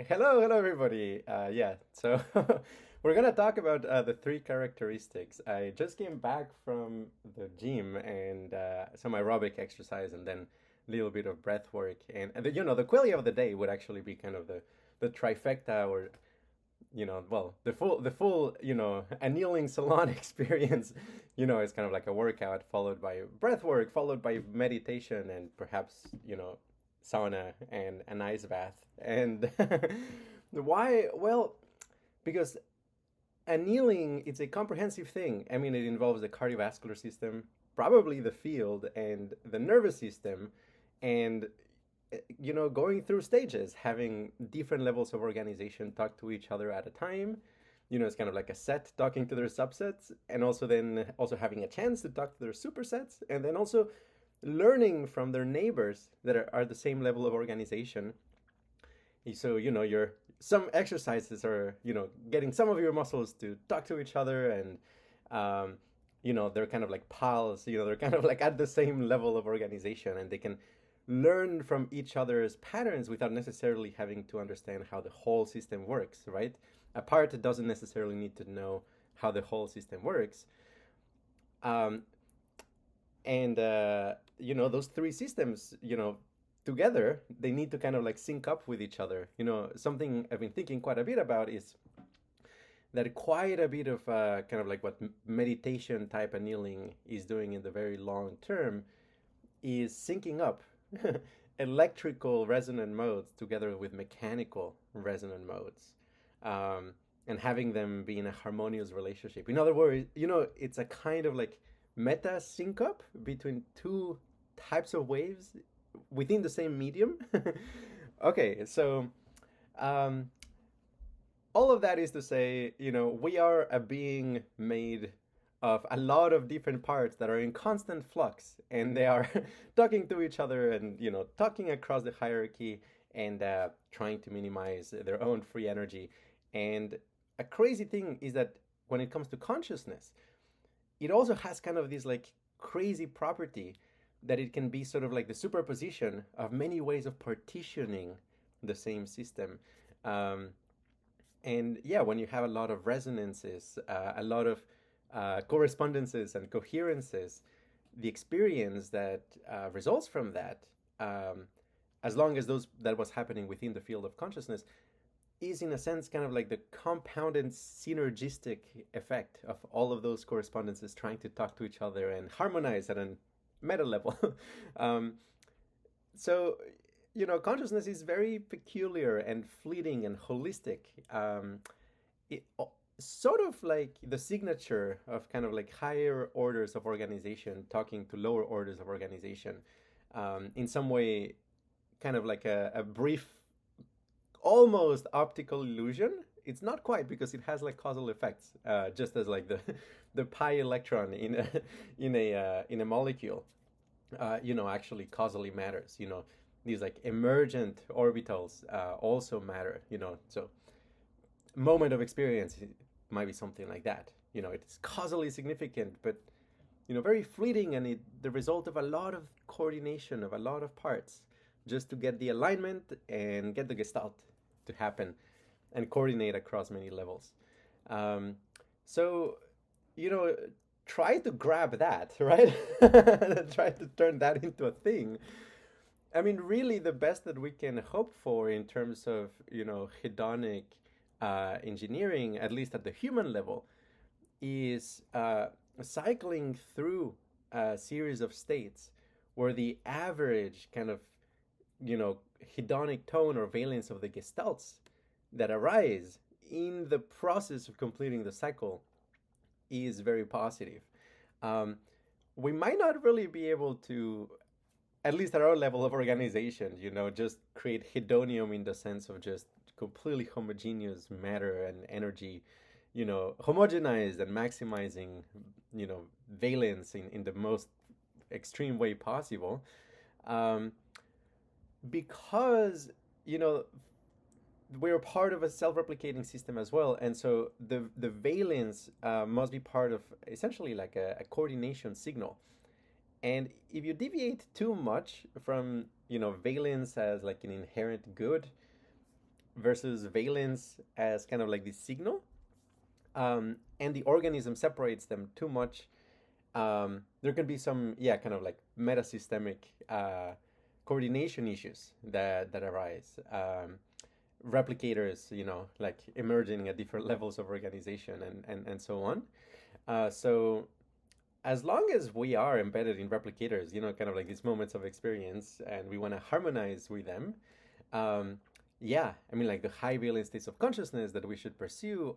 Hello, everybody. So we're gonna talk about the three characteristics. I just came back from the gym and some aerobic exercise, and then a little bit of breath work. The Qualia of the day would actually be kind of the trifecta, or the full annealing salon experience. It's kind of like a workout followed by breath work, followed by meditation, and perhaps sauna and an ice bath. And why? Well, because annealing, it's a comprehensive thing. I mean, it involves the cardiovascular system, probably the field, and the nervous system, and going through stages, having different levels of organization talk to each other at a time. It's kind of like a set talking to their subsets, and also having a chance to talk to their supersets, and then also learning from their neighbors that are the same level of organization. So your some exercises are getting some of your muscles to talk to each other, and they're kind of like pals. They're kind of like at the same level of organization, and they can learn from each other's patterns without necessarily having to understand how the whole system works, right? A part doesn't necessarily need to know how the whole system works. Um, and those three systems, together, they need to kind of like sync up with each other. Something I've been thinking quite a bit about is that quite a bit of kind of like what meditation type annealing is doing in the very long term is syncing up electrical resonant modes together with mechanical resonant modes, and having them be in a harmonious relationship. In other words, it's a kind of like meta sync up between two types of waves within the same medium. Okay, so um, all of that is to say, we are a being made of a lot of different parts that are in constant flux, and they are talking to each other, and talking across the hierarchy, and trying to minimize their own free energy. And a crazy thing is that when it comes to consciousness, it also has kind of this like crazy property that it can be sort of like the superposition of many ways of partitioning the same system. Um, and yeah, when you have a lot of resonances, a lot of correspondences and coherences, the experience that results from that, um, as long as that was happening within the field of consciousness, is in a sense kind of like the compounded synergistic effect of all of those correspondences trying to talk to each other and harmonize at a meta level. um, so, consciousness is very peculiar and fleeting and holistic. It, Sort of like the signature of kind of like higher orders of organization talking to lower orders of organization. In some way, kind of like a brief, almost optical illusion. It's not quite, because it has like causal effects, just as like the the pi electron in a molecule, actually causally matters. These like emergent orbitals also matter. So moment of experience might be something like that. It's causally significant, but very fleeting, and the result of a lot of coordination of a lot of parts, just to get the alignment and get the gestalt to happen and coordinate across many levels. Um, so, you know, try to grab that, right? Try to turn that into a thing. I mean, really, the best that we can hope for in terms of, hedonic engineering, at least at the human level, is cycling through a series of states where the average kind of, hedonic tone or valence of the gestalts that arise in the process of completing the cycle is very positive. Um, we might not really be able to, at least at our level of organization, just create hedonium in the sense of just completely homogeneous matter and energy, homogenized and maximizing, valence in the most extreme way possible. Um, because, you know, we're part of a self-replicating system as well, and so the valence must be part of essentially like a coordination signal. And if you deviate too much from valence as like an inherent good versus valence as kind of like the signal, and the organism separates them too much, there can be some, yeah, kind of like metasystemic coordination issues that arise. Replicators, like emerging at different levels of organization, and so on. So as long as we are embedded in replicators, kind of like these moments of experience, and we want to harmonize with them, um, yeah, I mean, like the high valence states of consciousness that we should pursue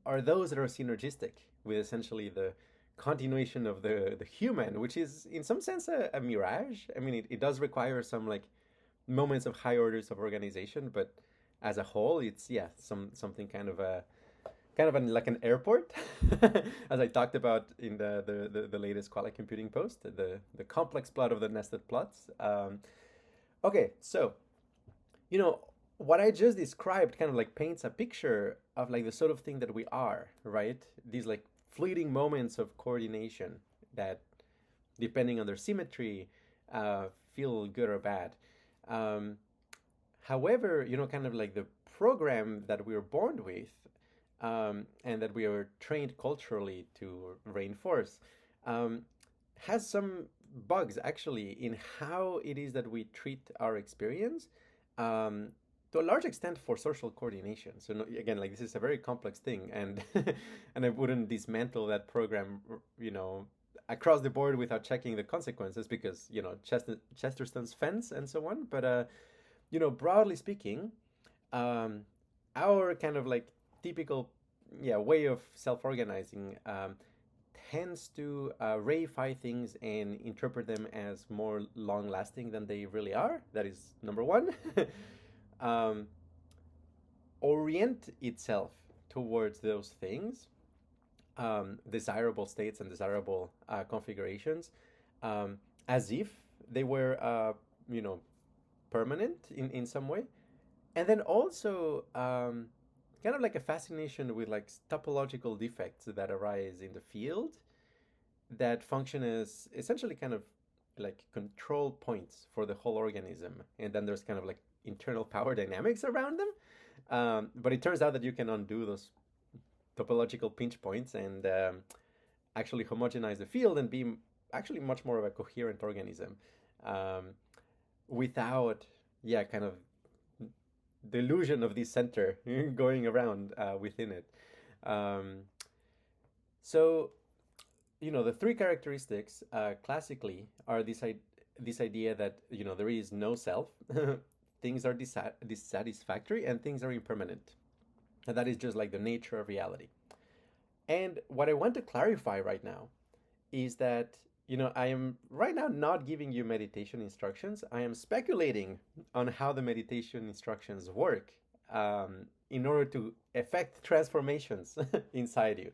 are those that are synergistic with essentially the continuation of the human, which is in some sense a mirage. I mean, it does require some like moments of high orders of organization, but as a whole, it's, yeah, something like an airport, as I talked about in the latest Qualia computing post, the complex plot of the nested plots. Okay, so you know what I just described kind of like paints a picture of like the sort of thing that we are, right? These like fleeting moments of coordination that, depending on their symmetry, feel good or bad. Um, However, kind of like the program that we are born with, and that we are trained culturally to reinforce, um, has some bugs actually in how it is that we treat our experience, um, to a large extent for social coordination. So no, again, like this is a very complex thing, and and I wouldn't dismantle that program, across the board without checking the consequences, because Chesterton's fence and so on. But broadly speaking, um, our kind of like typical, yeah, way of self-organizing, tends to reify things and interpret them as more long-lasting than they really are. That is number one. um, Orient itself towards those things, desirable states and desirable configurations, um, as if they were, you know, permanent in some way. And then also, kind of like a fascination with like topological defects that arise in the field that function as essentially kind of like control points for the whole organism. And then there's kind of like internal power dynamics around them. But it turns out that you can undo those topological pinch points and, actually homogenize the field and be actually much more of a coherent organism, um, without, yeah, kind of the illusion of the center going around within it. Um, so, the three characteristics classically are this idea that there is no self, things are dissatisfactory, and things are impermanent. And that is just like the nature of reality. And what I want to clarify right now is that I am right now not giving you meditation instructions. I am speculating on how the meditation instructions work, in order to effect transformations inside you.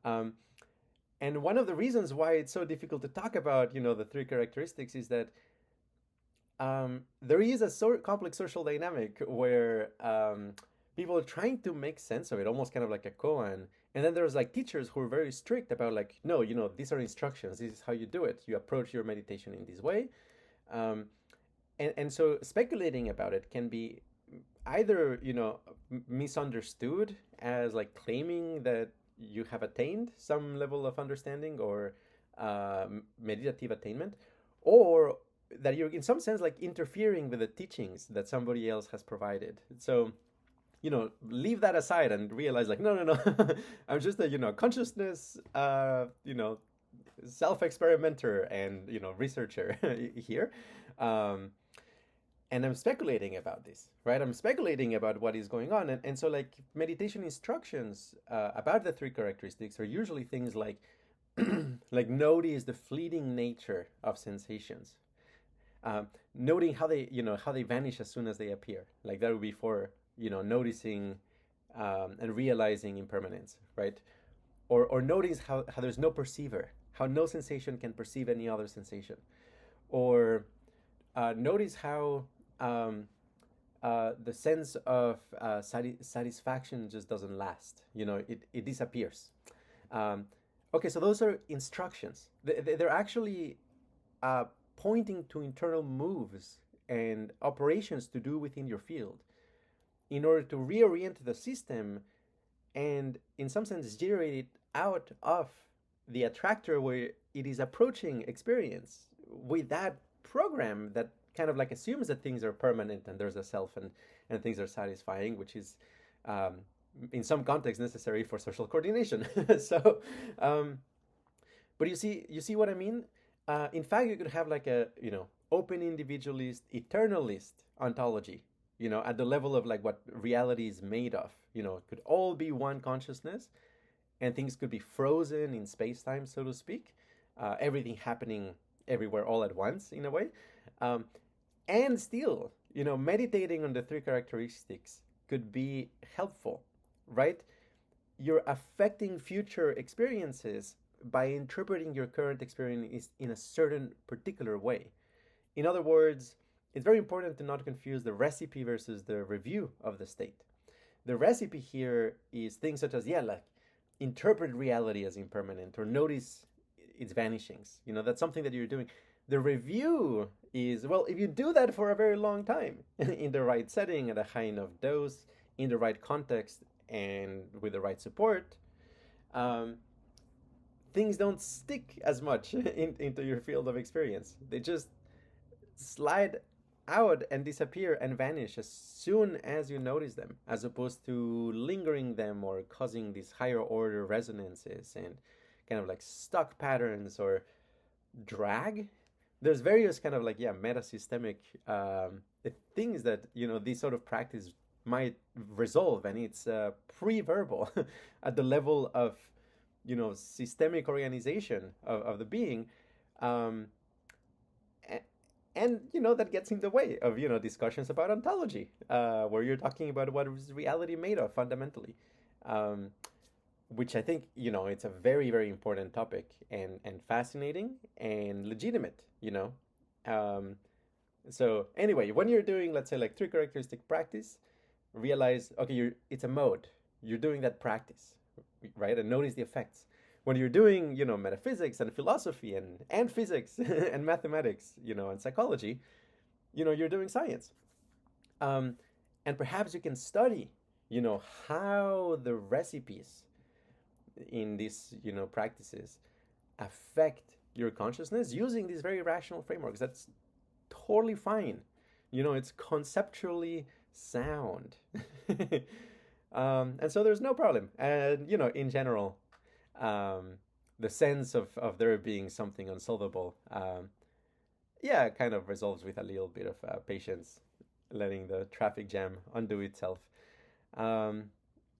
Um, and one of the reasons why it's so difficult to talk about, the three characteristics is that, there is a complex social dynamic where, people are trying to make sense of it, almost kind of like a koan. And then there's like teachers who are very strict about like, no, these are instructions. This is how you do it. You approach your meditation in this way. Um, and so speculating about it can be either, misunderstood as like claiming that you have attained some level of understanding or, meditative attainment, or that you're in some sense like interfering with the teachings that somebody else has provided. So, leave that aside and realize like, no, I'm just a, consciousness, self-experimenter and, researcher here. Um, and I'm speculating about this, right? I'm speculating about what is going on. And so like meditation instructions, about the three characteristics are usually things like, like notice the fleeting nature of sensations. Noting how they vanish as soon as they appear. Like that would be for, noticing, and realizing impermanence, right? Or notice how there's no perceiver, how no sensation can perceive any other sensation. Or, notice how, the sense of satisfaction just doesn't last. It disappears. Okay, so those are instructions. They're actually, pointing to internal moves and operations to do within your field. in order to reorient the system and, in some sense, generate it out of the attractor where it is approaching experience with that program that kind of like assumes that things are permanent and there's a self, and things are satisfying, which is um, in some context necessary for social coordination. So, um, but you see what I mean? In fact, you could have like a open individualist, eternalist ontology. At the level of like what reality is made of. It could all be one consciousness, and things could be frozen in space time, so to speak. Everything happening everywhere all at once, in a way. Um, and still, meditating on the three characteristics could be helpful, right? You're affecting future experiences by interpreting your current experience in a certain particular way. In other words, it's very important to not confuse the recipe versus the review of the state. The recipe here is things such as, yeah, like interpret reality as impermanent or notice its vanishings. That's something that you're doing. The review is, well, if you do that for a very long time in the right setting, at a high enough dose, in the right context, and with the right support, um, things don't stick as much into your field of experience. They just slide out and disappear and vanish as soon as you notice them, as opposed to lingering them or causing these higher order resonances and kind of like stuck patterns or drag. There's various kind of like, yeah, meta-systemic things that this sort of practice might resolve, and it's pre-verbal at the level of systemic organization of the being. um, and that gets in the way of discussions about ontology, where you're talking about what is reality made of fundamentally, um, which I think it's a very, very important topic, and fascinating and legitimate. Um, so anyway, when you're doing, let's say, like three characteristic practice, realize, okay, it's a mode. You're doing that practice, right? And notice the effects. When you're doing metaphysics and philosophy and physics and mathematics, and psychology, you're doing science. um, and perhaps you can study how the recipes in these practices affect your consciousness using these very rational frameworks. That's totally fine. It's conceptually sound. And so there's no problem. And in general, um, the sense of there being something unsolvable, yeah, kind of resolves with a little bit of patience, letting the traffic jam undo itself. Um,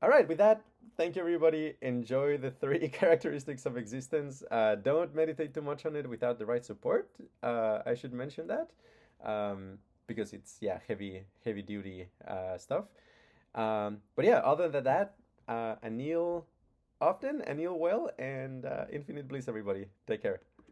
all right, with that, thank you, everybody. Enjoy the three characteristics of existence. Don't meditate too much on it without the right support. I should mention that, because it's, yeah, heavy duty stuff. But yeah, other than that, anneal often, anneal well, and infinite bliss, everybody. Take care.